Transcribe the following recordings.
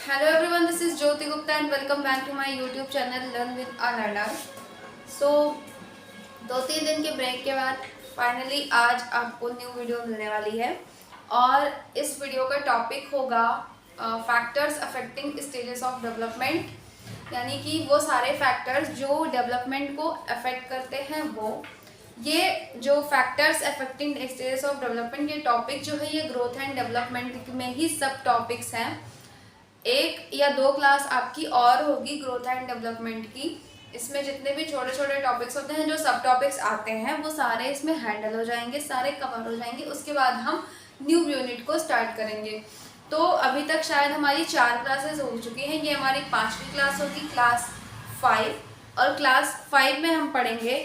Hello everyone, this is Jyoti Gupta and welcome back to my YouTube channel Learn with a Learner. So 2-3 दिन के break के बाद finally आज आपको new video मिलने वाली है और इस वीडियो का टॉपिक होगा factors affecting stages of development, यानी कि वो सारे फैक्टर्स जो डेवलपमेंट को अफेक्ट करते हैं। वो ये जो factors affecting stages of development, ये टॉपिक जो है ये ग्रोथ एंड डेवलपमेंट में ही सब टॉपिक्स हैं। 1 या 2 क्लास आपकी और होगी ग्रोथ एंड डेवलपमेंट की। इसमें जितने भी छोटे छोटे टॉपिक्स होते हैं, जो सब टॉपिक्स आते हैं, वो सारे इसमें हैंडल हो जाएंगे, सारे कवर हो जाएंगे। उसके बाद हम न्यू यूनिट को स्टार्ट करेंगे। तो अभी तक शायद हमारी 4 क्लासेस हो चुकी हैं। ये हमारी 5वीं क्लास होगी, क्लास 5। और क्लास 5 में हम पढ़ेंगे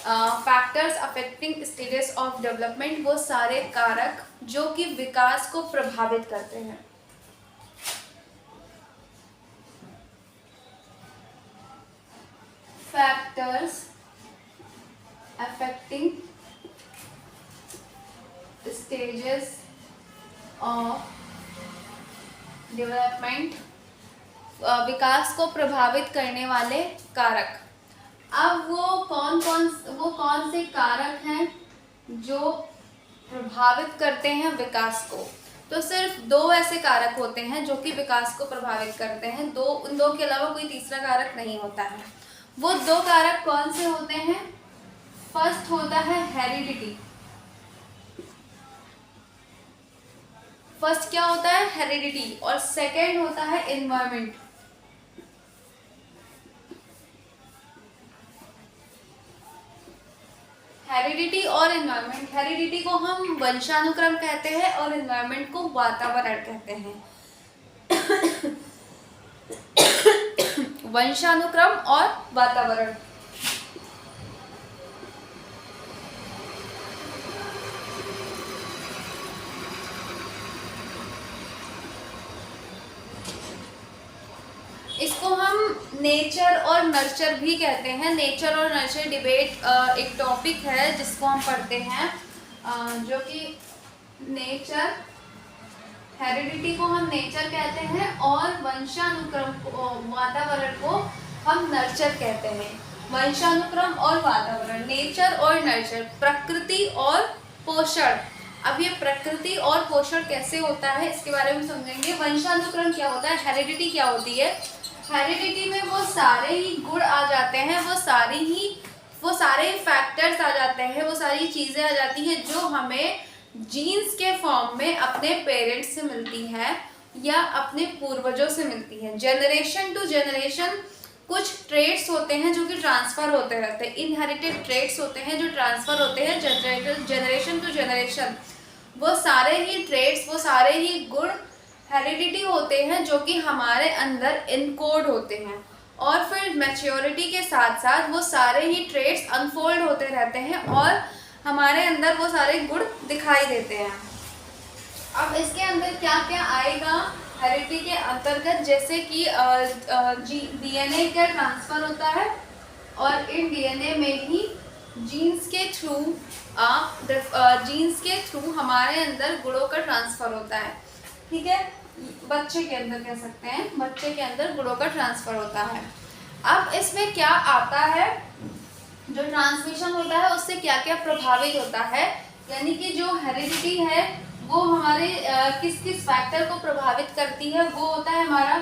factors affecting stages of development, वो सारे कारक जो कि विकास को प्रभावित करते हैं। Factors affecting stages of development, विकास को प्रभावित करने वाले कारक। अब वो कौन से कारक हैं जो प्रभावित करते हैं विकास को? तो सिर्फ 2 ऐसे कारक होते हैं जो कि विकास को प्रभावित करते हैं। उन दो के अलावा कोई तीसरा कारक नहीं होता है। वो 2 कारक कौन से होते हैं? फर्स्ट होता है हेरिडिटी। फर्स्ट क्या होता है? हेरिडिटी। और सेकंड होता है एनवायरमेंट। हेरिडिटी और एनवायरमेंट। हेरिडिटी को हम वंशानुक्रम कहते हैं और एनवायरमेंट को वातावरण कहते हैं। वंशानुक्रम और वातावरण। इसको हम नेचर और नर्चर भी कहते हैं। नेचर और नर्चर डिबेट एक टॉपिक है जिसको हम पढ़ते हैं, जो कि नेचर, हेरिडिटी को हम नेचर कहते हैं और वंशानुक्रम को, वातावरण को हम नर्चर कहते हैं। वंशानुक्रम और वातावरण, नेचर और नर्चर, प्रकृति और पोषण। अब ये प्रकृति और पोषण कैसे होता है इसके बारे में समझेंगे। वंशानुक्रम क्या होता है, हेरिडिटी क्या होती है? हेरिडिटी में वो सारे ही गुण आ जाते हैं, वो सारे फैक्टर्स आ जाते हैं, वो सारी चीज़ें आ जाती हैं जो हमें जीन्स के फॉर्म में अपने पेरेंट्स से मिलती है या अपने पूर्वजों से मिलती है। जनरेशन टू जनरेशन कुछ ट्रेट्स होते हैं जो कि ट्रांसफ़र होते रहते हैं। इनहेरिटेड ट्रेट्स होते हैं जो ट्रांसफ़र होते हैं जनरेशन टू जनरेशन। वो सारे ही ट्रेट्स, वो सारे ही गुण हेरिडिटी होते हैं जो कि हमारे अंदर इनकोड होते हैं। और फिर मैच्योरिटी के साथ साथ वो सारे ही ट्रेट्स अनफोल्ड होते रहते हैं और हमारे अंदर वो सारे गुण दिखाई देते हैं। अब इसके अंदर क्या क्या आएगा हेरिडिटी के अंतर्गत? जैसे कि डीएनए का ट्रांसफ़र होता है और इन डीएनए में ही जीन्स के थ्रू हमारे अंदर गुणों का ट्रांसफ़र होता है। ठीक है, बच्चे के अंदर कह सकते हैं, बच्चे के अंदर गुणों का ट्रांसफ़र होता है। अब इसमें क्या आता है, जो ट्रांसमिशन होता है उससे क्या क्या प्रभावित होता है, यानी कि जो हेरिडिटी है वो हमारे किस किस फैक्टर को प्रभावित करती है। वो होता है हमारा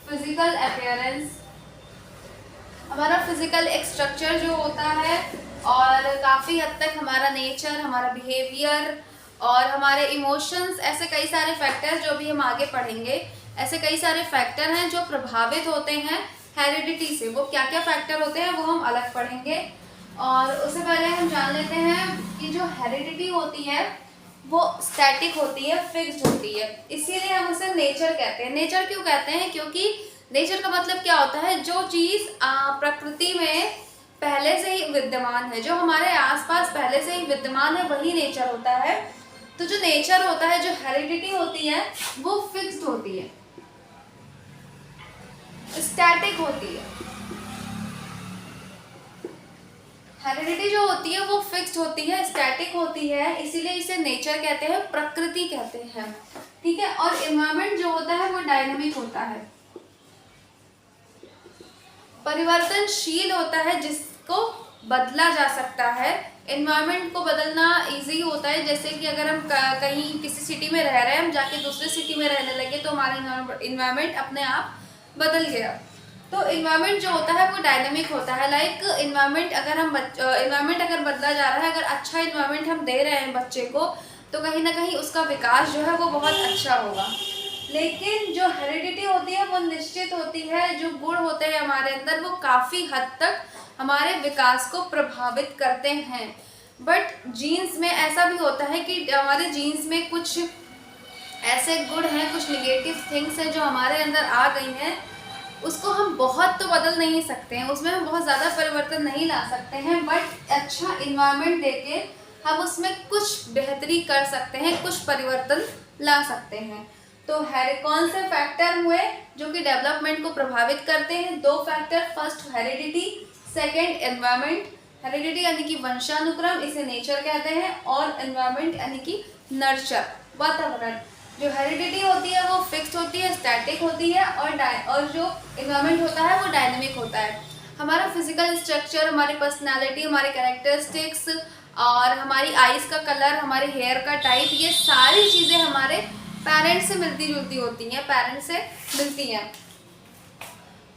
फिजिकल अपीयरेंस, हमारा फिजिकल स्ट्रक्चर जो होता है, और काफ़ी हद तक हमारा नेचर, हमारा बिहेवियर और हमारे इमोशंस। ऐसे कई सारे फैक्टर्स जो भी हम आगे पढ़ेंगे, ऐसे कई सारे फैक्टर हैं जो प्रभावित होते हैं हेरिडिटी से। वो क्या क्या फैक्टर होते हैं वो हम अलग पढ़ेंगे। और उससे पहले हम जान लेते हैं कि जो हेरिडिटी होती है वो स्टैटिक होती है, फिक्स्ड होती है, इसीलिए हम उसे नेचर कहते हैं। नेचर क्यों कहते हैं? क्योंकि नेचर का मतलब क्या होता है? जो चीज़ प्रकृति में पहले से ही विद्यमान है, जो हमारे आसपास पहले से ही विद्यमान है, वही नेचर होता है। तो जो नेचर होता है, जो हेरिडिटी होती है, वो फिक्स्ड होती है, स्टैटिक होती है। हेरिडिटी जो होती है वो फिक्स्ड होती है, स्टैटिक होती है, इसीलिए इसे नेचर कहते हैं, प्रकृति कहते हैं। ठीक है। और एनवायरनमेंट जो होता है वो डायनामिक होता है, परिवर्तनशील होता है, जिसको बदला जा सकता है। एनवायरनमेंट को बदलना इजी होता है, जैसे कि अगर हम कहीं किसी सिटी में रह रहे हैं, हम जाके दूसरे सिटी में रहने लगे तो हमारा इन्वायरमेंट अपने आप बदल गया। तो इन्वायरमेंट जो होता है वो डायनामिक होता है। लाइक इन्वायरमेंट अगर बदला जा रहा है, अगर अच्छा इन्वायरमेंट हम दे रहे हैं बच्चे को, तो कहीं ना कहीं उसका विकास जो है वो बहुत अच्छा होगा। लेकिन जो हेरिडिटी होती है वो निश्चित होती है, जो गुण होते हैं हमारे अंदर वो काफ़ी हद तक हमारे विकास को प्रभावित करते हैं। बट जीन्स में ऐसा भी होता है कि हमारे जीन्स में कुछ ऐसे गुण हैं, कुछ निगेटिव थिंग्स हैं जो हमारे अंदर आ गई हैं, उसको हम बहुत तो बदल नहीं सकते हैं, उसमें हम बहुत ज़्यादा परिवर्तन नहीं ला सकते हैं। बट अच्छा इन्वायरमेंट देके हम उसमें कुछ बेहतरी कर सकते हैं, कुछ परिवर्तन ला सकते हैं। तो कौन से फैक्टर हुए जो कि डेवलपमेंट को प्रभावित करते हैं? 2 factor, first heredity, second environment. Heredity यानी कि वंशानुक्रम, इसे नेचर कहते हैं, और एनवायरनमेंट यानी कि नर्चर, वातावरण। जो हेरिडिटी होती है वो फिक्स्ड होती है, स्टैटिक होती है, और जो एनवायरनमेंट होता है वो डायनेमिक होता है। हमारा फिजिकल स्ट्रक्चर, हमारी पर्सनैलिटी, हमारे कैरेक्टरिस्टिक्स और हमारी आईज का कलर, हमारे हेयर का टाइप, ये सारी चीज़ें हमारे पेरेंट्स से मिलती जुलती होती हैं, पेरेंट्स से मिलती हैं।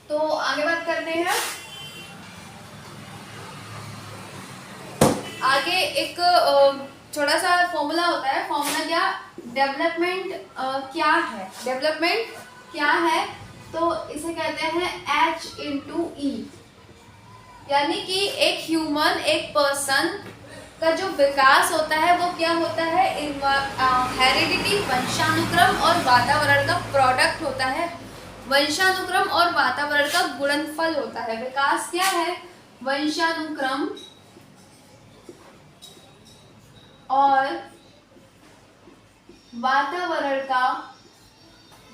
तो आगे बात करते हैं। आगे एक छोटा सा फॉर्मूला होता है। फॉर्मूला क्या? डेवलपमेंट क्या है? डेवलपमेंट क्या है? तो इसे कहते हैं H/E, यानी कि एक ह्यूमन, एक पर्सन का जो विकास होता है वो क्या होता है? हेरिडिटी, वंशानुक्रम और वातावरण का प्रोडक्ट होता है। वंशानुक्रम और वातावरण का गुणनफल होता है। विकास क्या है? वंशानुक्रम और वातावरण का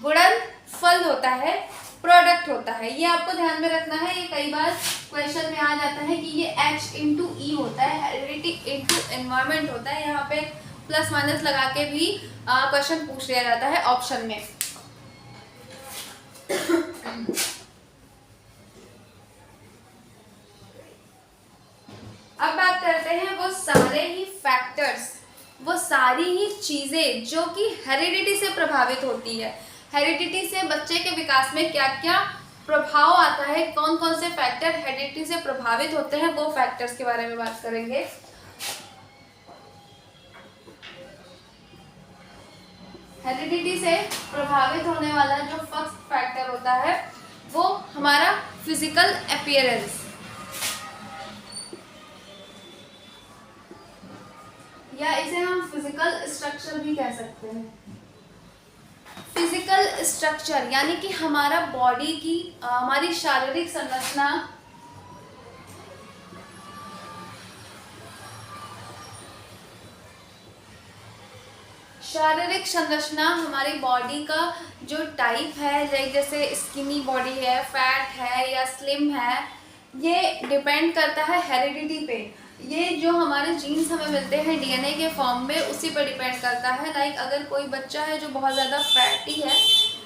गुणनफल होता है, प्रोडक्ट होता है। ये आपको ध्यान में रखना है, ये कई बार क्वेश्चन में आ जाता है कि ये H/E होता है, हेरिडिटी इनटू एनवायरनमेंट होता है। यहाँ पे प्लस माइनस लगा के भी क्वेश्चन पूछ लिया जाता है ऑप्शन में। अब बात करते हैं वो सारे ही फैक्टर्स, वो सारी ही चीजें जो कि हेरिडिटी से प्रभावित होती है। हेरिडिटी से बच्चे के विकास में क्या क्या प्रभाव आता है, कौन कौन से फैक्टर हेरिडिटी से प्रभावित होते हैं, वो फैक्टर्स के बारे में बात करेंगे। हेरिडिटी से प्रभावित होने वाला जो फर्स्ट फैक्टर होता है वो हमारा फिजिकल अपीयरेंस, या इसे हम फिजिकल स्ट्रक्चर भी कह सकते हैं। फिजिकल स्ट्रक्चर यानी कि हमारा बॉडी की हमारी शारीरिक संरचना, हमारी बॉडी का जो टाइप है, जैसे स्किनी बॉडी है, फैट है या स्लिम है, ये डिपेंड करता है हेरिडिटी पे। ये जो हमारे जीन्स हमें मिलते हैं डीएनए के फॉर्म में, उसी पर डिपेंड करता है। लाइक अगर कोई बच्चा है जो बहुत ज़्यादा फैटी है,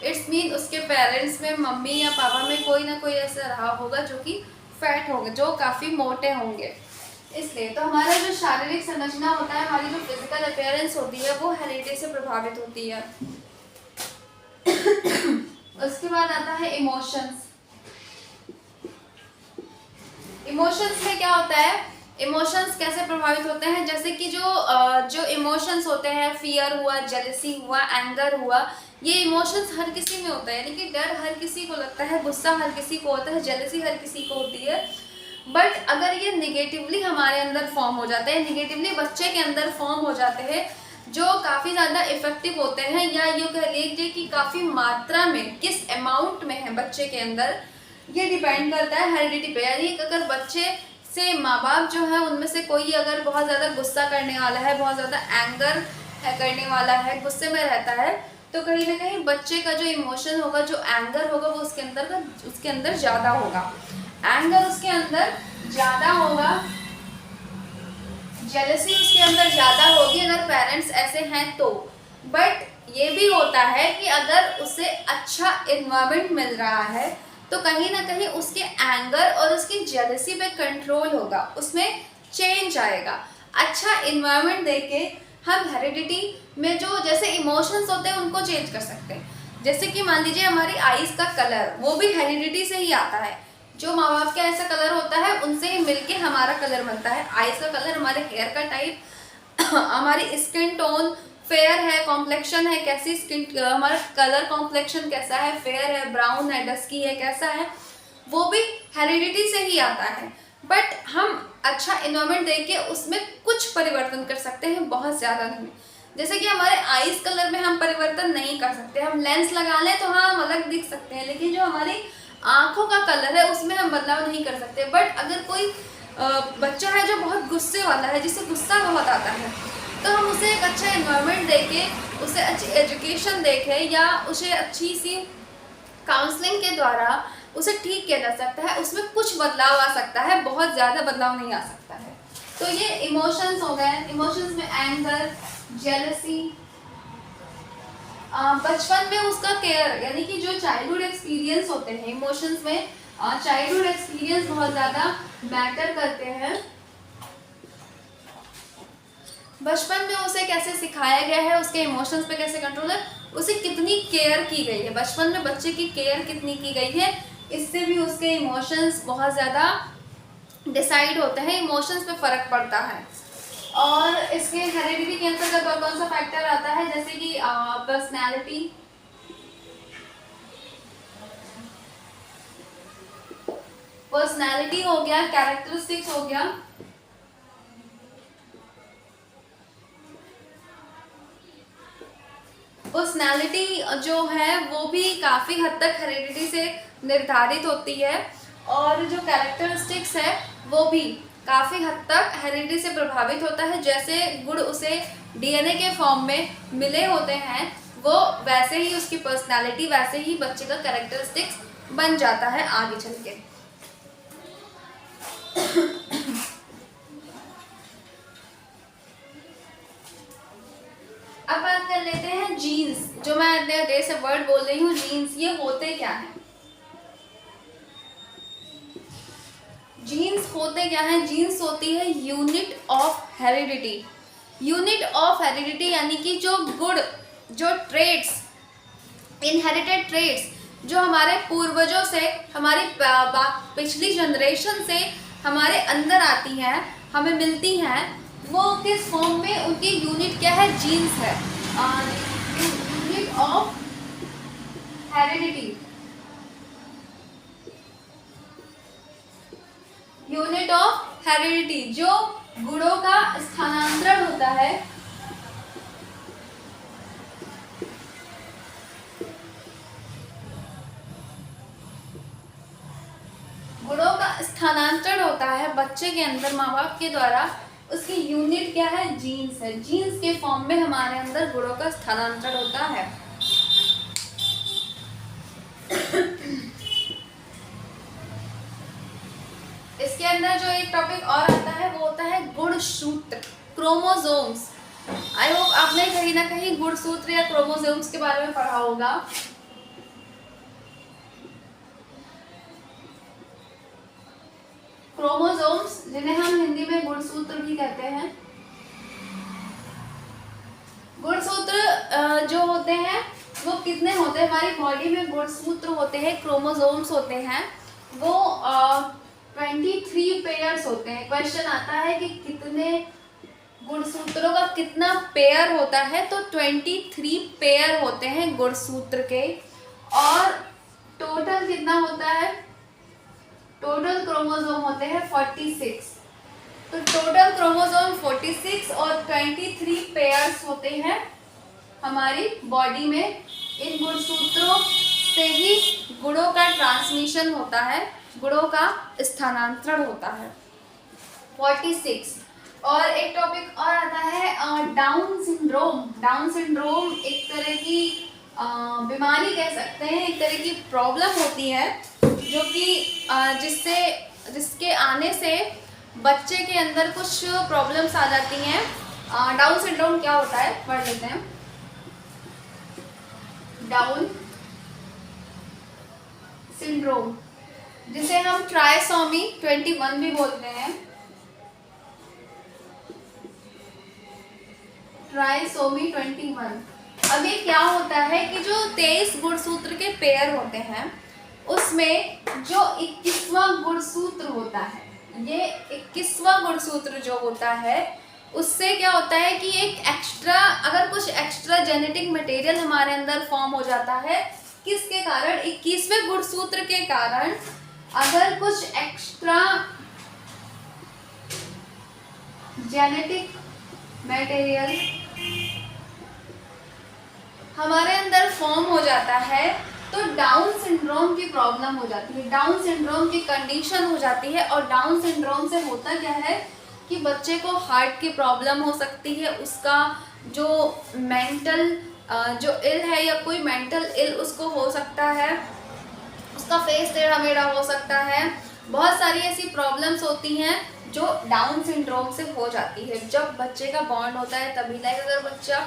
इट्स मीन उसके पेरेंट्स में, मम्मी या पापा में कोई ना कोई ऐसा रहा होगा जो कि फैट होगा, जो काफ़ी मोटे होंगे। इसलिए तो हमारा जो शारीरिक संरचना होता है, हमारी जो फिजिकल अपीयरेंस होती है, वो हेरिडिटी से प्रभावित होती है। उसके बाद आता है इमोशंस। इमोशंस में क्या होता है? इमोशंस कैसे प्रभावित होते हैं? जैसे कि जो इमोशंस होते हैं, फियर हुआ, जेलसी हुआ, एंगर हुआ, ये इमोशंस हर किसी में होता है। यानी कि डर हर किसी को लगता है, गुस्सा हर किसी को होता है, जेलसी हर किसी को होती है। बट अगर ये निगेटिवली हमारे अंदर फॉर्म हो जाते हैं, निगेटिवली बच्चे के अंदर फॉर्म हो जाते हैं, जो काफ़ी ज़्यादा इफेक्टिव होते हैं, या ये कह लीजिए कि काफ़ी मात्रा में, किस अमाउंट में है बच्चे के अंदर, ये डिपेंड करता है हेरिडिटी पे। यानी अगर बच्चे से माँ बाप जो है उनमें से कोई अगर बहुत ज़्यादा गुस्सा करने वाला है, बहुत ज़्यादा एंगर करने वाला है, गुस्से में रहता है, तो कहीं ना कहीं बच्चे का जो इमोशन होगा, जो एंगर होगा, वो उसके अंदर ज़्यादा होगा। एंगर उसके अंदर ज़्यादा होगा, जेलसी उसके अंदर ज़्यादा होगी अगर पेरेंट्स ऐसे हैं तो। बट ये भी होता है कि अगर उसे अच्छा इन्वायरमेंट मिल रहा है तो कहीं ना कहीं उसके एंगर और उसकी जेलसी पे कंट्रोल होगा, उसमें चेंज आएगा। अच्छा इन्वायरमेंट देके हम हेरिडिटी में जो जैसे इमोशंस होते हैं उनको चेंज कर सकते हैं। जैसे कि मान लीजिए हमारी आईज का कलर, वो भी हेरिडिटी से ही आता है। जो माँ बाप का ऐसा कलर होता है उनसे ही मिलके हमारा कलर बनता है। आईज का कलर, हमारे हेयर का टाइप, हमारी स्किन टोन फेयर है, कॉम्प्लेक्शन है, कैसी स्किन, हमारा कलर कॉम्प्लेक्शन कैसा है, फेयर है, ब्राउन है, डस्की है, कैसा है, वो भी हेरिडिटी से ही आता है। बट हम अच्छा इन्वायरमेंट देके उसमें कुछ परिवर्तन कर सकते हैं, बहुत ज़्यादा नहीं। जैसे कि हमारे आईज कलर में हम परिवर्तन नहीं कर सकते, हम लेंस लगा लें तो हाँ हम अलग दिख सकते हैं, लेकिन जो हमारी आँखों का कलर है उसमें हम बदलाव नहीं कर सकते। बट अगर कोई बच्चा है जो बहुत गुस्से वाला है, जिसे गुस्सा बहुत आता है, तो हम उसे एक अच्छा इन्वायरमेंट देके, उसे अच्छी एजुकेशन देके या उसे अच्छी सी काउंसलिंग के द्वारा उसे ठीक किया जा सकता है। उसमें कुछ बदलाव आ सकता है, बहुत ज़्यादा बदलाव नहीं आ सकता है। तो ये इमोशंस हो गए। इमोशंस में एंगर, जेलसी, बचपन में उसका केयर, यानी कि जो चाइल्डहुड एक्सपीरियंस होते हैं इमोशंस में, चाइल्डहुड एक्सपीरियंस बहुत ज़्यादा मैटर करते हैं। बचपन में उसे कैसे सिखाया गया है, उसके इमोशंस पे कैसे कंट्रोल है, उसे कितनी केयर की गई है, बचपन में बच्चे की केयर कितनी की गई है, इससे भी उसके इमोशंस बहुत ज़्यादा डिसाइड होते हैं, इमोशंस पे फ़र्क पड़ता है। और इसके हेरिडिटी के अंतर्गत और कौन सा फैक्टर आता है, जैसे कि पर्सनैलिटी, पर्सनैलिटी हो गया, कैरेक्टरिस्टिक्स हो गया, पर्सनैलिटी जो है वो भी काफ़ी हद तक हेरिडिटी से निर्धारित होती है, और जो कैरेक्टरिस्टिक्स है वो भी काफ़ी हद तक हेरिडिटी से प्रभावित होता है। जैसे गुण उसे डीएनए के फॉर्म में मिले होते हैं, वो वैसे ही उसकी पर्सनैलिटी, वैसे ही बच्चे का कैरेक्टरिस्टिक्स बन जाता है आगे चल के। अब बात कर लेते हैं जीन्स। जो मैं इतने देर से वर्ड बोल रही हूँ जीन्स, ये होते क्या हैं? जीन्स होते क्या हैं? जीन्स होती है unit of heredity. Unit of heredity यानी कि जो गुण, जो ट्रेड्स, इनहेरिटेड ट्रेड्स जो हमारे पूर्वजों से, हमारी पिछली जनरेशन से हमारे अंदर आती हैं, हमें मिलती हैं, वो किस फॉर्म में, उनकी यूनिट क्या है? जीन्स है। Unit of heredity, unit of heredity, जो गुणों का स्थानांतरण होता है, गुणों का स्थानांतरण होता है बच्चे के अंदर माँ बाप के द्वारा, उसकी यूनिट क्या है? जीन्स है। जीन्स के फॉर्म में हमारे अंदर गुणों का स्थानांतरण होता है। इसके अंदर जो एक टॉपिक और आता है वो होता है गुणसूत्र, क्रोमोसोम्स। आई होप आपने कहीं ना कहीं गुणसूत्र या क्रोमोसोम्स के बारे में पढ़ा होगा। क्रोमोसोम्स, जिन्हें हम हिंदी में गुणसूत्र भी कहते हैं। गुणसूत्र जो होते हैं वो कितने होते हैं? हमारी बॉडी में गुणसूत्र होते हैं, क्रोमोसोम्स होते हैं, वो 23 पेयर्स होते हैं। क्वेश्चन आता है कि कितने गुणसूत्रों का कितना पेयर होता है, तो 23 पेयर होते हैं गुणसूत्र के। और टोटल कितना होता है? टोटल क्रोमोसोम होते हैं 46। तो टोटल क्रोमोसोम 46 और 23 पेयर्स होते हैं हमारी बॉडी में। इन गुणसूत्रों से ही गुणों का ट्रांसमिशन होता है, गुणों का स्थानांतरण होता है। 46। और एक टॉपिक और आता है डाउन सिंड्रोम। डाउन सिंड्रोम एक तरह की बीमारी कह सकते हैं, एक तरह की प्रॉब्लम होती है जो कि जिसके आने से बच्चे के अंदर कुछ प्रॉब्लम्स आ जाती हैं। डाउन सिंड्रोम क्या होता है पढ़ लेते हैं। डाउन सिंड्रोम, जिसे हम ट्राइसोमी 21 भी बोलते हैं। ट्राइसोमी 21। अब ये क्या होता है कि जो 23 गुणसूत्र के पेयर होते हैं उसमें जो 21वां गुणसूत्र होता है, ये 21वां गुणसूत्र जो होता है उससे क्या होता है कि एक एक्स्ट्रा, अगर कुछ एक्स्ट्रा जेनेटिक मटेरियल हमारे अंदर फॉर्म हो जाता है, किसके कारण, 21वें गुणसूत्र के कारण अगर कुछ एक्स्ट्रा जेनेटिक मटेरियल हमारे अंदर फॉर्म हो जाता है तो डाउन सिंड्रोम की प्रॉब्लम हो जाती है, डाउन सिंड्रोम की कंडीशन हो जाती है। और डाउन सिंड्रोम से होता क्या है कि बच्चे को हार्ट की प्रॉब्लम हो सकती है, उसका जो मेंटल जो इल है या कोई मेंटल इल उसको हो सकता है, उसका फेस टेढ़ा मेढ़ा हो सकता है। बहुत सारी ऐसी प्रॉब्लम्स होती हैं जो डाउन सिंड्रोम से हो जाती है। जब बच्चे का बॉर्न होता है तभी, लाइक अगर बच्चा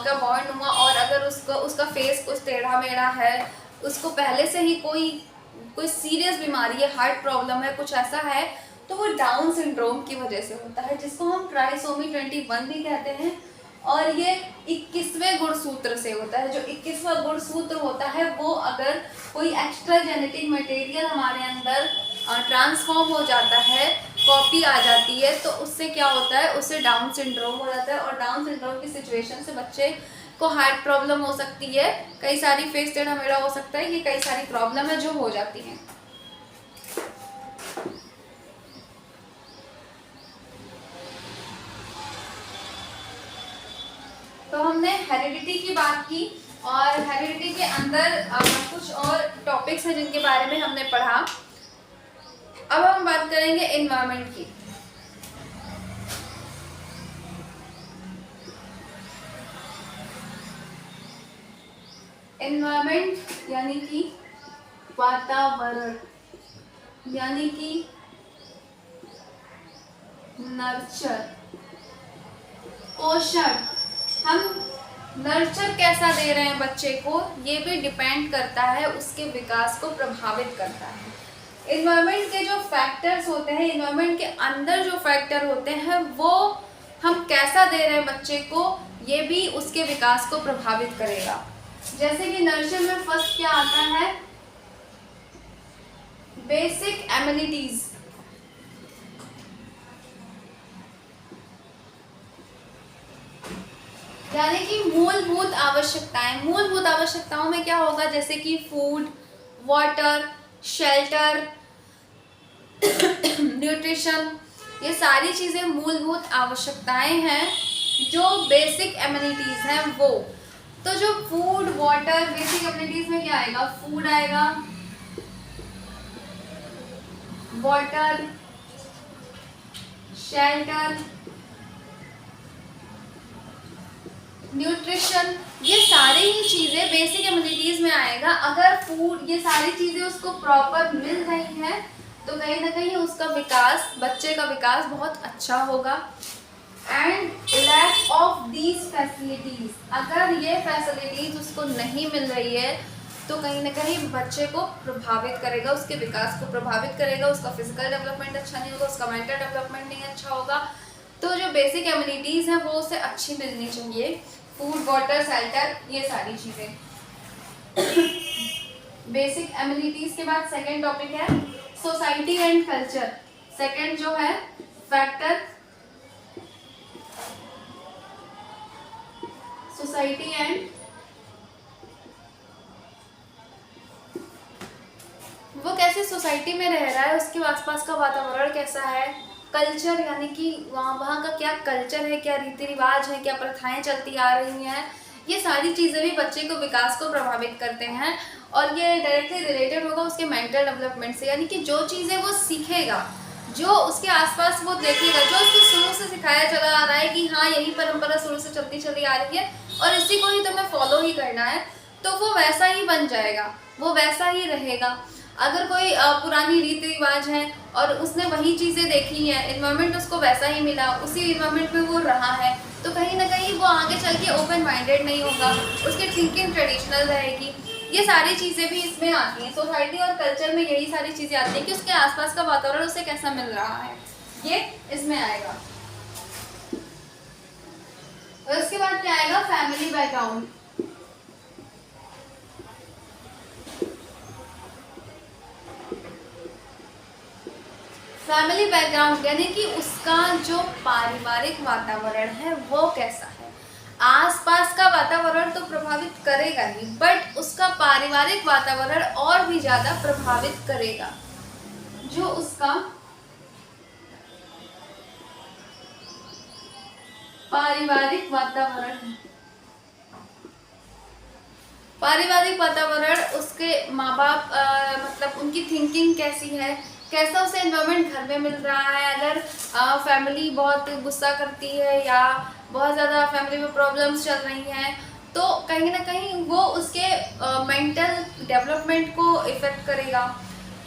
का बॉर्न हुआ और अगर उसका फेस कुछ टेढ़ा मेढ़ा है, उसको पहले से ही कोई सीरियस बीमारी है, हार्ट प्रॉब्लम है, कुछ ऐसा है, तो वो डाउन सिंड्रोम की वजह से होता है, जिसको हम ट्राइसोमी 21 भी कहते हैं। और ये 21वें गुणसूत्र से होता है। जो 21वां गुणसूत्र होता है वो अगर कोई एक्स्ट्रा जेनेटिक मटेरियल हमारे अंदर ट्रांसफॉर्म हो जाता है, कॉपी आ जाती है, तो उससे क्या होता है, उससे डाउन सिंड्रोम हो जाता है। और डाउन सिंड्रोम की सिचुएशन से बच्चे को हार्ट प्रॉब्लम हो सकती है, कई सारी फेस टेढ़ा मेढ़ा हो सकता है, ये कई सारी प्रॉब्लम है जो हो जाती हैं। तो हमने हेरिडिटी की बात की और हेरिडिटी के अंदर कुछ और टॉपिक्स हैं जिनके बारे में हमने पढ़ा। अब हम बात करेंगे एनवायरनमेंट की। एनवायरनमेंट यानी कि वातावरण, यानी कि नर्चर, पोषण। हम नर्चर कैसा दे रहे हैं बच्चे को, ये भी डिपेंड करता है, उसके विकास को प्रभावित करता है। एनवायरनमेंट के जो फैक्टर्स होते हैं, एनवायरनमेंट के अंदर जो फैक्टर होते हैं, वो हम कैसा दे रहे हैं बच्चे को, ये भी उसके विकास को प्रभावित करेगा। जैसे कि नर्चर में फर्स्ट क्या आता है, बेसिक एमिनिटीज, यानी कि मूलभूत आवश्यकताएं। मूलभूत आवश्यकताओं में क्या होगा, जैसे कि फूड, वाटर, शेल्टर, न्यूट्रिशन, ये सारी चीजें मूलभूत आवश्यकताएं हैं जो बेसिक एमिनिटीज हैं वो। तो जो फूड, वाटर, बेसिक एमिनिटीज में क्या आएगा, फूड आएगा, वाटर, शेल्टर, न्यूट्रिशन, ये सारी ही चीजें बेसिक एमिनिटीज में आएगा। अगर फूड, ये सारी चीजें उसको प्रॉपर मिल रही हैं तो कहीं ना कहीं उसका विकास, बच्चे का विकास बहुत अच्छा होगा। And lack of these facilities, अगर ये फैसिलिटीज उसको नहीं मिल रही है तो कहीं ना कहीं बच्चे को प्रभावित करेगा, उसके विकास को प्रभावित करेगा, उसका फिजिकल डेवलपमेंट अच्छा नहीं होगा, उसका मेंटल डेवलपमेंट नहीं अच्छा होगा। तो जो बेसिक एमिनिटीज हैं वो उसे अच्छी मिलनी चाहिए, फूड, वाटर, शेल्टर, ये सारी चीजें। बेसिक एमिनिटीज के बाद सेकेंड टॉपिक है सोसाइटी एंड कल्चर। सेकेंड जो है फैक्टर, सोसाइटी एंड, वो कैसे सोसाइटी में रह रहा है, उसके आसपास का वातावरण कैसा है। कल्चर यानी कि वहाँ का क्या कल्चर है, क्या रीति रिवाज है, क्या प्रथाएं चलती आ रही हैं, ये सारी चीज़ें भी बच्चे को विकास को प्रभावित करते हैं। और ये डायरेक्टली रिलेटेड होगा उसके मेंटल डेवलपमेंट से, यानी कि जो चीज़ें वो सीखेगा, जो उसके आसपास वो देखेगा, जो उसको शुरू से सिखाया चला आ रहा है कि हाँ यही परंपरा शुरू से चलती चली आ रही है और इसी को ही तुम्हें फॉलो ही करना है, तो वो वैसा ही बन जाएगा, वो वैसा ही रहेगा। अगर कोई पुरानी रीति रिवाज है और उसने वही चीज़ें देखी हैं, इन्वायरमेंट उसको वैसा ही मिला, उसी इन्वायरमेंट में वो रहा है, तो कहीं ना कहीं वो आगे चल के ओपन माइंडेड नहीं होगा, उसकी थिंकिंग ट्रेडिशनल रहेगी। ये सारी चीज़ें भी इसमें आती हैं। सोसाइटी और कल्चर में यही सारी चीज़ें आती हैं कि उसके आसपास का वातावरण उसे कैसा मिल रहा है, ये इसमें आएगा। और उसके बाद क्या आएगा, फैमिली बैकग्राउंड। फैमिली बैकग्राउंड यानी कि उसका जो पारिवारिक वातावरण है वो कैसा है। आसपास का वातावरण तो प्रभावित करेगा ही, बट उसका पारिवारिक वातावरण और भी ज्यादा प्रभावित करेगा। जो उसका पारिवारिक वातावरण है, पारिवारिक वातावरण, उसके माँ बाप मतलब उनकी थिंकिंग कैसी है, कैसा उसे एनवायरनमेंट घर में मिल रहा है। अगर फैमिली बहुत गुस्सा करती है या बहुत ज़्यादा फैमिली में प्रॉब्लम्स चल रही हैं, तो कहीं ना कहीं वो उसके मेंटल डेवलपमेंट को इफेक्ट करेगा,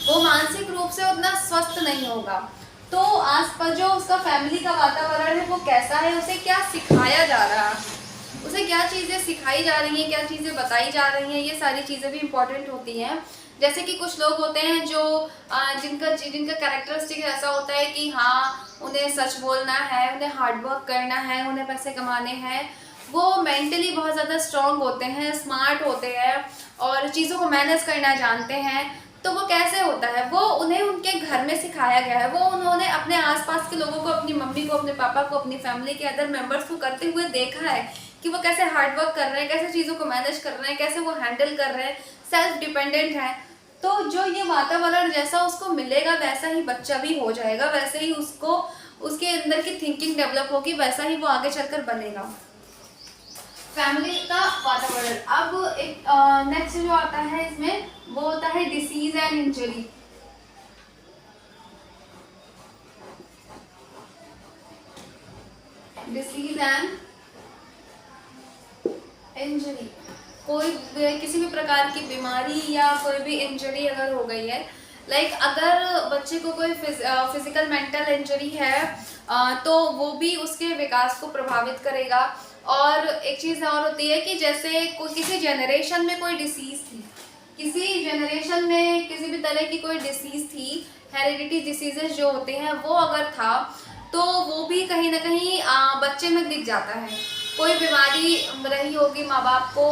वो मानसिक रूप से उतना स्वस्थ नहीं होगा। तो आसपास जो उसका फैमिली का वातावरण है वो कैसा है, उसे क्या सिखाया जा रहा है, उसे क्या चीज़ें सिखाई जा रही हैं, क्या चीज़ें बताई जा रही हैं, ये सारी चीज़ें भी इम्पोर्टेंट होती हैं। जैसे कि कुछ लोग होते हैं जो जिनका कैरेक्टरिस्टिक ऐसा होता है कि हाँ उन्हें सच बोलना है, उन्हें हार्डवर्क करना है, उन्हें पैसे कमाने हैं, वो मेंटली बहुत ज़्यादा स्ट्रांग होते हैं, स्मार्ट होते हैं और चीज़ों को मैनेज करना जानते हैं। तो वो कैसे होता है, वो उन्हें उनके घर में सिखाया गया है, वो उन्होंने अपने आसपास के लोगों को, अपनी मम्मी को, अपने पापा को, अपनी फैमिली के अदर मेंबर्स को करते हुए देखा है कि वो कैसे हार्डवर्क कर रहे हैं, कैसे चीज़ों को मैनेज कर रहे हैं, कैसे वो हैंडल कर रहे हैं, सेल्फ डिपेंडेंट है। तो जो ये वातावरण जैसा उसको मिलेगा वैसा ही बच्चा भी हो जाएगा, वैसे ही उसको उसके अंदर की थिंकिंग डेवलप होगी, वैसा ही वो आगे चलकर बनेगा। फैमिली का वातावरण। अब एक नेक्स्ट जो आता है इसमें वो होता है disease and injury. Disease and injury, कोई किसी भी प्रकार की बीमारी या कोई भी इंजरी अगर हो गई है, लाइक अगर बच्चे को कोई फिजिकल मेंटल इंजरी है तो वो भी उसके विकास को प्रभावित करेगा। और एक चीज़ और होती है कि जैसे कोई किसी जनरेशन में कोई डिसीज थी, किसी जनरेशन में किसी भी तरह की कोई डिसीज थी, हेरिडिटी डिसीजेस जो होते हैं वो अगर था, तो वो भी कहीं ना कहीं बच्चे में दिख जाता है। कोई बीमारी रही होगी माँ बाप को,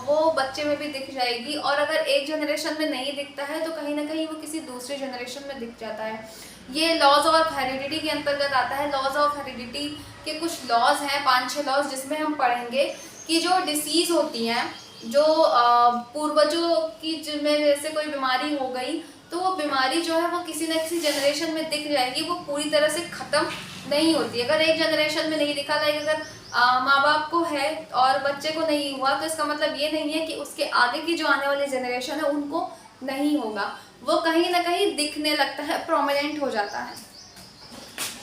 वो बच्चे में भी दिख जाएगी। और अगर एक जनरेशन में नहीं दिखता है तो कहीं ना कहीं वो किसी दूसरे जनरेशन में दिख जाता है। ये लॉज ऑफ हेरिडिटी के अंतर्गत आता है। लॉज ऑफ हेरिडिटी के कुछ लॉज हैं, 5-6 लॉज, जिसमें हम पढ़ेंगे कि जो डिसीज होती हैं, जो पूर्वजों की जिनमें जैसे कोई बीमारी हो गई, तो वो बीमारी जो है वो किसी न किसी जनरेशन में दिख जाएगी, वो पूरी तरह से ख़त्म नहीं होती। अगर एक जनरेशन में नहीं दिखा, लाइक अगर माँ बाप को है और बच्चे को नहीं हुआ, तो इसका मतलब ये नहीं है कि उसके आगे की जो आने वाली जनरेशन है उनको नहीं होगा, वो कहीं ना कहीं दिखने लगता है, प्रोमिनेंट हो जाता है।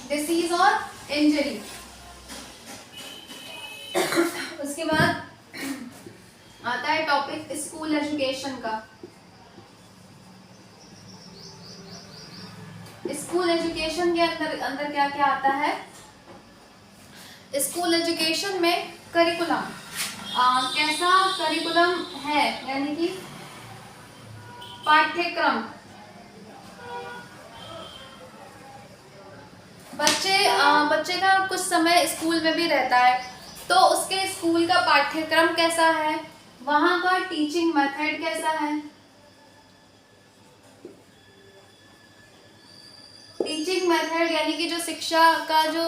डिसीज और इंजरी। उसके बाद आता है टॉपिक स्कूल एजुकेशन का। स्कूल एजुकेशन के अंदर क्या क्या आता है। स्कूल एजुकेशन में करिकुलम, कैसा करिकुलम है, यानी कि पाठ्यक्रम। बच्चे का कुछ समय स्कूल में भी रहता है, तो उसके स्कूल का पाठ्यक्रम कैसा है, वहाँ का टीचिंग मेथड कैसा है। टीचिंग मेथड यानी कि जो शिक्षा का जो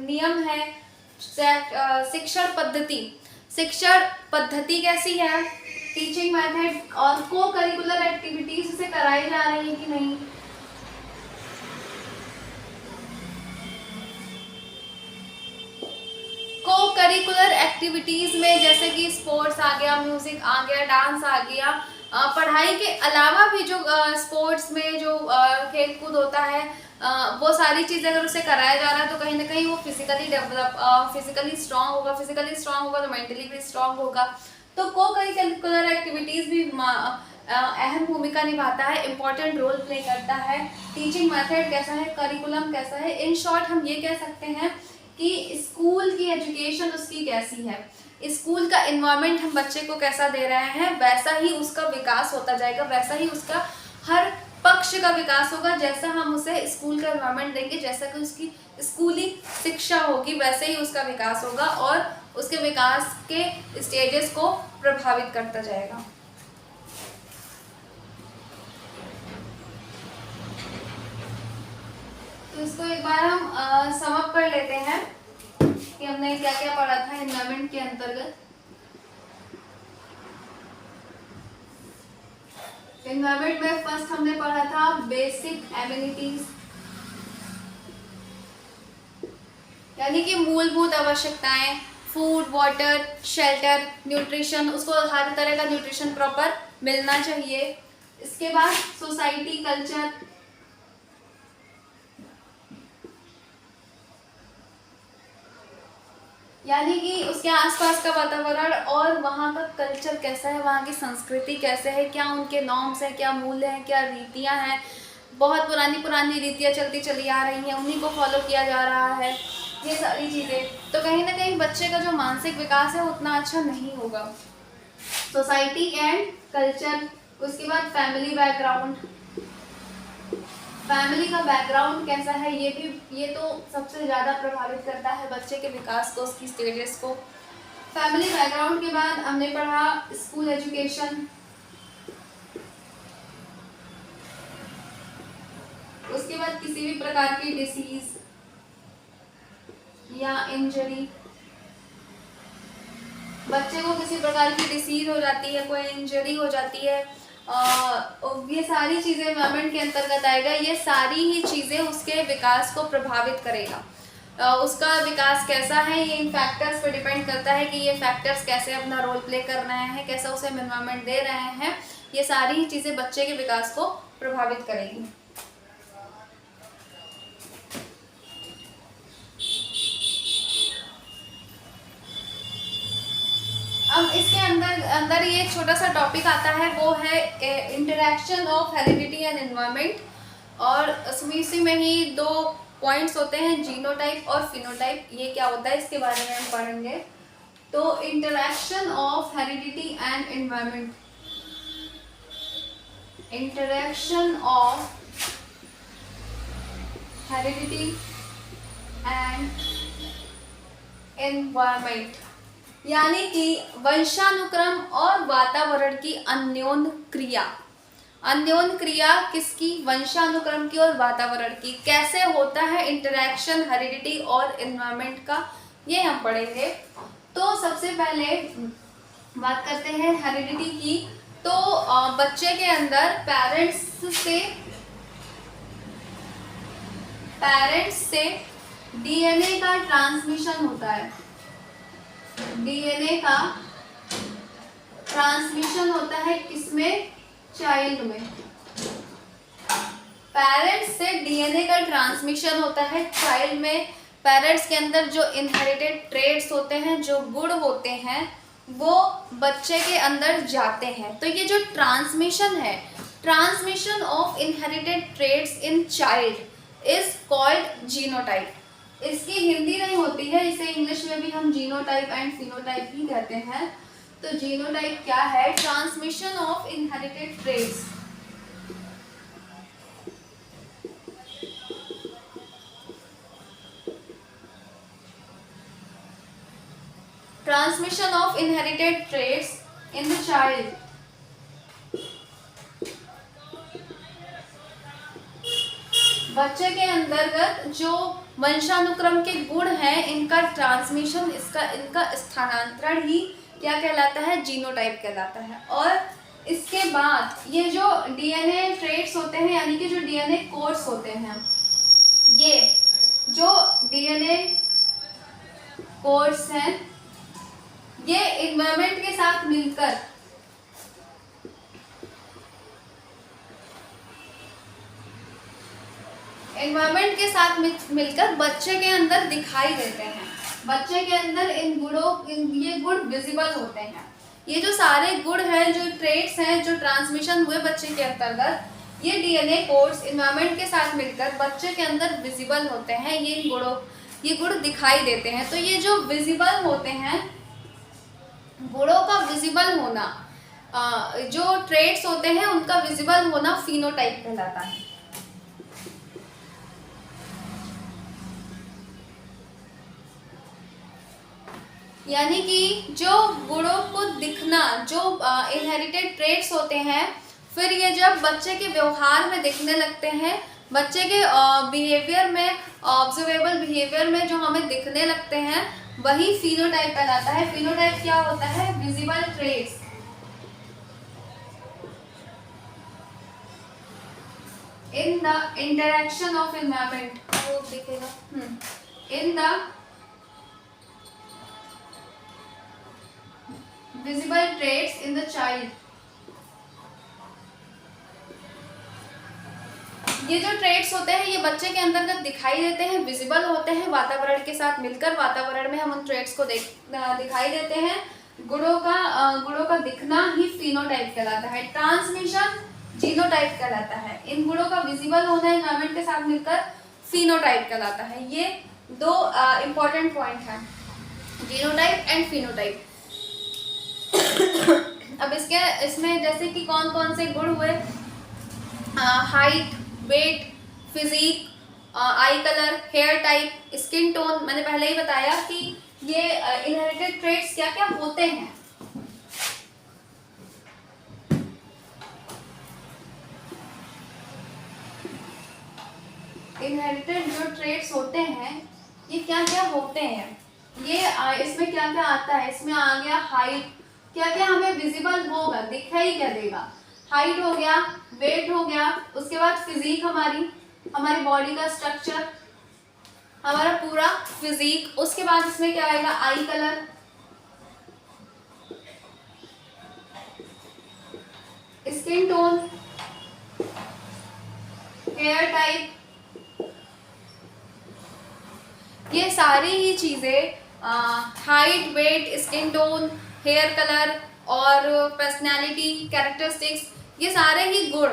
नियम है, शिक्षण पद्धति कैसी है, टीचिंग मेथड, और को करिकुलर एक्टिविटीज से कराई जा रही है कि नहीं। को करिकुलर एक्टिविटीज में जैसे कि स्पोर्ट्स आ गया, म्यूजिक आ गया, डांस आ गया, पढ़ाई के अलावा भी जो स्पोर्ट्स में जो खेल कूद होता है, वो सारी चीज़ें अगर उसे कराया जा रहा है तो कहीं ना कहीं वो फिजिकली स्ट्रांग होगा तो मेंटली भी स्ट्रांग होगा। तो को करिकुलर एक्टिविटीज़ भी अहम भूमिका निभाता है, इम्पॉर्टेंट रोल प्ले करता है। टीचिंग मेथड कैसा है, करिकुलम कैसा है, इन शॉर्ट हम ये कह सकते हैं कि स्कूल की एजुकेशन उसकी कैसी है, स्कूल का इन्वायरमेंट हम बच्चे को कैसा दे रहे हैं, वैसा ही उसका विकास होता जाएगा, वैसा ही उसका हर पक्ष का विकास होगा। जैसा हम उसे स्कूल का इन्वायरमेंट देंगे, जैसा कि उसकी स्कूली शिक्षा होगी, वैसे ही उसका विकास होगा और उसके विकास के स्टेजेस को प्रभावित करता जाएगा। तो इसको एक बार हम सम अप कर लेते हैं कि हमने क्या क्या पढ़ा था एनवायरनमेंट के अंतर्गत। एनवायरनमेंट में फर्स्ट हमने पढ़ा था बेसिक एमिनिटीज, यानी कि मूलभूत आवश्यकताएं, फूड, वाटर, शेल्टर, न्यूट्रिशन, उसको हर तरह का न्यूट्रिशन प्रॉपर मिलना चाहिए। इसके बाद सोसाइटी, कल्चर, यानी कि उसके आसपास का वातावरण और वहाँ का कल्चर कैसा है, वहाँ की संस्कृति कैसे है, क्या उनके नॉर्म्स हैं, क्या मूल्य हैं, क्या रीतियाँ हैं। बहुत पुरानी पुरानी रीतियाँ चलती चली आ रही हैं, उन्हीं को फॉलो किया जा रहा है, ये सारी चीज़ें। तो कहीं ना कहीं बच्चे का जो मानसिक विकास है उतना अच्छा नहीं होगा। सोसाइटी एंड कल्चर, उसके बाद फैमिली बैकग्राउंड, फैमिली का बैकग्राउंड कैसा है, ये तो सबसे ज़्यादा प्रभावित करता है बच्चे के विकास को, उसकी स्टेजेस को। फैमिली बैकग्राउंड के बाद हमने पढ़ा स्कूल एजुकेशन, उसके बाद किसी भी प्रकार की डिसीज या इंजरी, बच्चे को किसी प्रकार की डिसीज हो जाती है, कोई इंजरी हो जाती है, ये सारी चीज़ें एनवायरनमेंट के अंतर्गत आएगा। ये सारी ही चीज़ें उसके विकास को प्रभावित करेगा। उसका विकास कैसा है ये इन फैक्टर्स पर डिपेंड करता है कि ये फैक्टर्स कैसे अपना रोल प्ले कर रहे हैं, कैसा उसे एनवायरनमेंट दे रहे हैं। ये सारी ही चीज़ें बच्चे के विकास को प्रभावित करेगी। अब इसके अंदर ये छोटा सा टॉपिक आता है, वो है interaction of heredity and environment, और इसी में ही दो पॉइंट्स होते हैं, जीनोटाइप और फिनोटाइप। ये क्या होता है इसके बारे में हम पढ़ेंगे। तो interaction of heredity and environment, interaction of heredity and environment, यानी कि वंशानुक्रम और वातावरण की अन्योन्य क्रिया। अन्योन्य क्रिया किसकी? वंशानुक्रम की और वातावरण की। कैसे होता है इंटरेक्शन हेरिडिटी और एनवायरनमेंट का, ये हम पढ़ेंगे। तो सबसे पहले बात करते हैं हेरिडिटी की। तो बच्चे के अंदर पेरेंट्स से डीएनए का ट्रांसमिशन होता है। डीएनए का ट्रांसमिशन होता है किसमें? चाइल्ड में। पेरेंट्स से डीएनए का ट्रांसमिशन होता है चाइल्ड में। पेरेंट्स के अंदर जो इनहेरिटेड ट्रेड्स होते हैं, जो गुण होते हैं, वो बच्चे के अंदर जाते हैं। तो ये जो ट्रांसमिशन है, transmission of inherited trades in child is called genotype. इसकी हिंदी नहीं होती है, इसे इंग्लिश में भी हम जीनोटाइप एंड फिनोटाइप ही कहते हैं। तो जीनोटाइप क्या है? Transmission of inherited trades. Transmission of inherited trades in the child. बच्चे के अंतर्गत जो वंशानुक्रम के गुण हैं, इनका ट्रांसमिशन, इनका स्थानांतरण ही क्या कहलाता है? जीनोटाइप कहलाता है। और इसके बाद ये जो डीएनए ट्रेड्स होते हैं, यानी कि जो डीएनए कोड्स होते हैं, ये जो डीएनए कोड्स हैं, ये एनवायरनमेंट के साथ मिलकर बच्चे के अंदर दिखाई देते हैं। बच्चे के अंदर ये गुण विजिबल होते हैं। ये जो सारे गुण हैं, जो ट्रेट्स हैं, जो ट्रांसमिशन हुए बच्चे के अंतर्गत, ये डीएनए कोड्स इन्वायरमेंट के साथ मिलकर बच्चे के अंदर विजिबल होते हैं। ये गुण दिखाई देते हैं। तो ये जो विजिबल होते हैं, गुणों का विजिबल होना, जो ट्रेट्स होते हैं उनका विजिबल होना फिनोटाइप कहलाता है। यानी कि जो गुणों को दिखना, जो इनहेरिटेड ट्रेट्स होते हैं, फिर ये जब बच्चे के व्यवहार में दिखने लगते हैं, बच्चे के बिहेवियर में, ऑब्जर्वेबल बिहेवियर में जो हमें दिखने लगते हैं, वही फिनोटाइप कहलाता है। फिनोटाइप क्या होता है? Visible traits in the interaction of environment, वो दिखेगा in the visible traits in the child। ये जो ट्रेट्स होते हैं ये बच्चे के अंतर्गत दिखाई देते हैं, विजिबल होते हैं, वातावरण के साथ मिलकर वातावरण में हम उन ट्रेट्स को दिखाई देते हैं। गुणों का दिखना ही फिनोटाइप कहलाता है। ट्रांसमिशन जीनोटाइप कहलाता है। इन गुणों का विजिबल होना एनवायरमेंट के साथ मिलकर फिनोटाइप कहलाता है। ये दो इंपॉर्टेंट पॉइंट हैं, जीनोटाइप एंड फिनोटाइप। अब इसमें जैसे कि कौन कौन से गुण हुए? Height, weight, physique, eye colour, hair type, skin tone. मैंने पहले ही बताया कि ये इनहेरिटेड ट्रेट्स क्या क्या होते हैं। इनहेरिटेड जो ट्रेट्स होते हैं ये क्या क्या होते हैं, ये इसमें क्या क्या आता है? इसमें आ गया हाइट, क्या क्या हमें विजिबल होगा, दिखाई क्या देगा? हाइट हो गया, वेट हो गया, उसके बाद फिजिक, हमारी बॉडी का स्ट्रक्चर, हमारा पूरा फिजिक। उसके बाद इसमें क्या आएगा? Eye colour, skin tone, hair type. ये सारी ही चीजें, height, weight, skin tone, hair colour और पर्सनैलिटी, कैरेक्टरिस्टिक्स, ये सारे ही गुण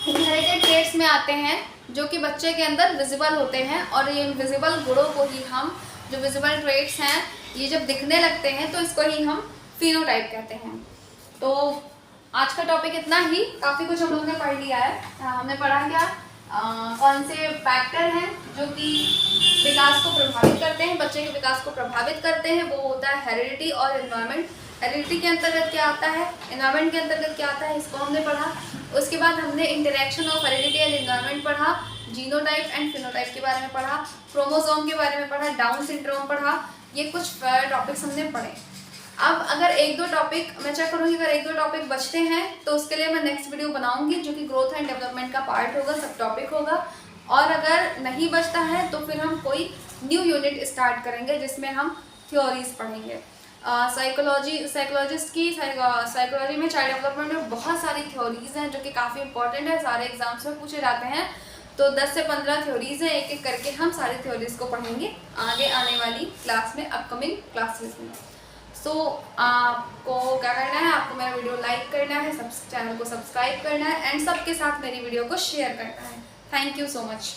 इनहेरिटेड ट्रेट्स में आते हैं जो कि बच्चे के अंदर विजिबल होते हैं। और ये विजिबल गुणों को ही हम, जो विजिबल ट्रेट्स हैं, ये जब दिखने लगते हैं तो इसको ही हम फिनोटाइप कहते हैं। तो आज का टॉपिक इतना ही, काफ़ी कुछ हम लोगों ने पढ़ लिया है। हमने पढ़ा क्या, कौन से फैक्टर हैं जो कि विकास को प्रभावित करते हैं, बच्चे के विकास को प्रभावित करते हैं। वो होता है हेरिडिटी और एनवायरनमेंट। हेरिडिटी के अंतर्गत क्या आता है, एनवायरनमेंट के अंतर्गत क्या आता है, इसको हमने पढ़ा। उसके बाद हमने interaction of heredity and environment पढ़ा, जीनोटाइप एंड फिनोटाइप के बारे में पढ़ा, क्रोमोसोम के बारे में पढ़ा, डाउन सिंड्रोम पढ़ा। ये कुछ टॉपिक्स हमने पढ़े। अब अगर एक दो टॉपिक मैं चेक करूँगी, अगर एक दो टॉपिक बचते हैं तो उसके लिए मैं नेक्स्ट वीडियो बनाऊंगी जो कि ग्रोथ एंड डेवलपमेंट का पार्ट होगा, सब टॉपिक होगा। और अगर नहीं बचता है तो फिर हम कोई न्यू यूनिट स्टार्ट करेंगे जिसमें हम थ्योरीज पढ़ेंगे। साइकोलॉजी में, चाइल्ड डेवलपमेंट में बहुत सारी थ्योरीज हैं जो कि काफ़ी इंपॉर्टेंट है, सारे एग्जाम्स में पूछे जाते हैं। तो 10 से 15 थ्योरीज हैं, एक एक करके हम सारी थ्योरीज को पढ़ेंगे आगे आने वाली क्लास में, अपकमिंग क्लासेस में। सो आपको क्या करना है, आपको मेरा वीडियो लाइक करना है, चैनल को सब्सक्राइब करना है एंड सबके साथ मेरी वीडियो को शेयर करना है। Thank you so much.